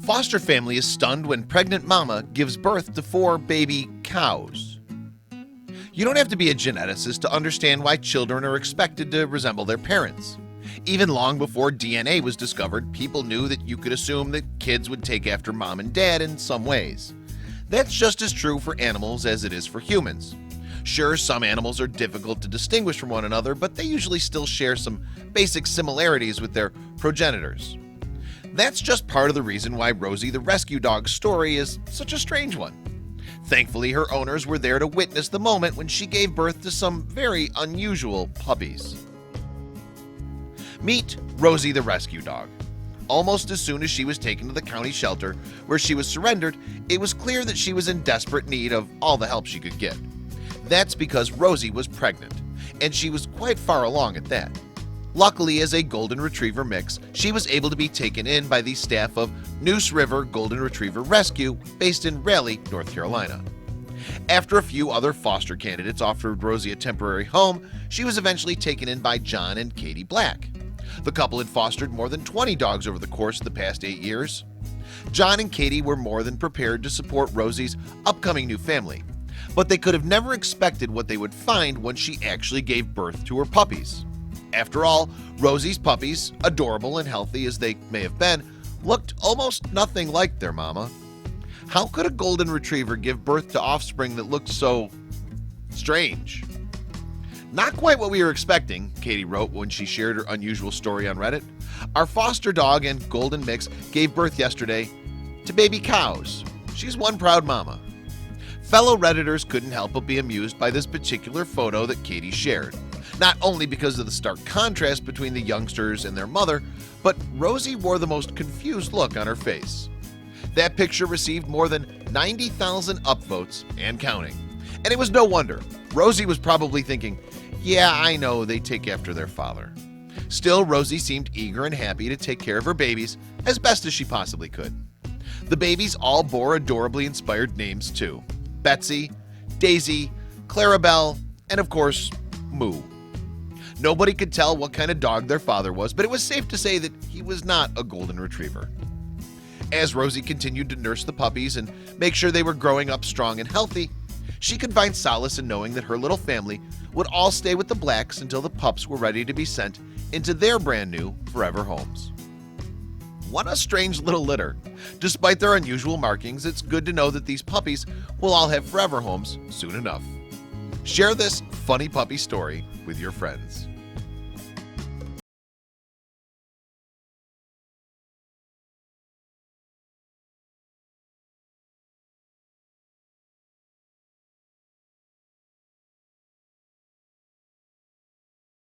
Foster family is stunned when pregnant mama gives birth to 4 baby cows. You don't have to be a geneticist to understand why children are expected to resemble their parents. Even long before DNA was discovered, people knew that you could assume that kids would take after mom and dad in some ways. That's just as true for animals as it is for humans. Sure, some animals are difficult to distinguish from one another, but they usually still share some basic similarities with their progenitors. That's just part of the reason why Rosie the rescue dog's story is such a strange one. Thankfully, her owners were there to witness the moment when she gave birth to some very unusual puppies. Meet Rosie the rescue dog. Almost as soon as she was taken to the county shelter where she was surrendered, it was clear that she was in desperate need of all the help she could get. That's because Rosie was pregnant, and she was quite far along at that. Luckily, as a golden retriever mix, she was able to be taken in by the staff of Neuse River Golden Retriever Rescue based in Raleigh, North Carolina. After a few other foster candidates offered Rosie a temporary home, she was eventually taken in by John and Katie Black. The couple had fostered more than 20 dogs over the course of the past 8 years. John and Katie were more than prepared to support Rosie's upcoming new family, but they could have never expected what they would find when she actually gave birth to her puppies. After all, Rosie's puppies, adorable and healthy as they may have been, looked almost nothing like their mama. How could a golden retriever give birth to offspring that looked so strange? Not quite what we were expecting, Katie wrote when she shared her unusual story on Reddit. Our foster dog and golden mix gave birth yesterday to baby cows. She's one proud mama. Fellow Redditors couldn't help but be amused by this particular photo that Katie shared. Not only because of the stark contrast between the youngsters and their mother, but Rosie wore the most confused look on her face. That picture received more than 90,000 upvotes and counting. And it was no wonder. Rosie was probably thinking, yeah, I know they take after their father. Still, Rosie seemed eager and happy to take care of her babies as best as she possibly could. The babies all bore adorably inspired names too. Betsy, Daisy, Clarabelle, and of course, Moo. Nobody could tell what kind of dog their father was, but it was safe to say that he was not a golden retriever. As Rosie continued to nurse the puppies and make sure they were growing up strong and healthy, she could find solace in knowing that her little family would all stay with the Blacks until the pups were ready to be sent into their brand new forever homes. What a strange little litter. Despite their unusual markings, it's good to know that these puppies will all have forever homes soon enough. Share this funny puppy story with your friends.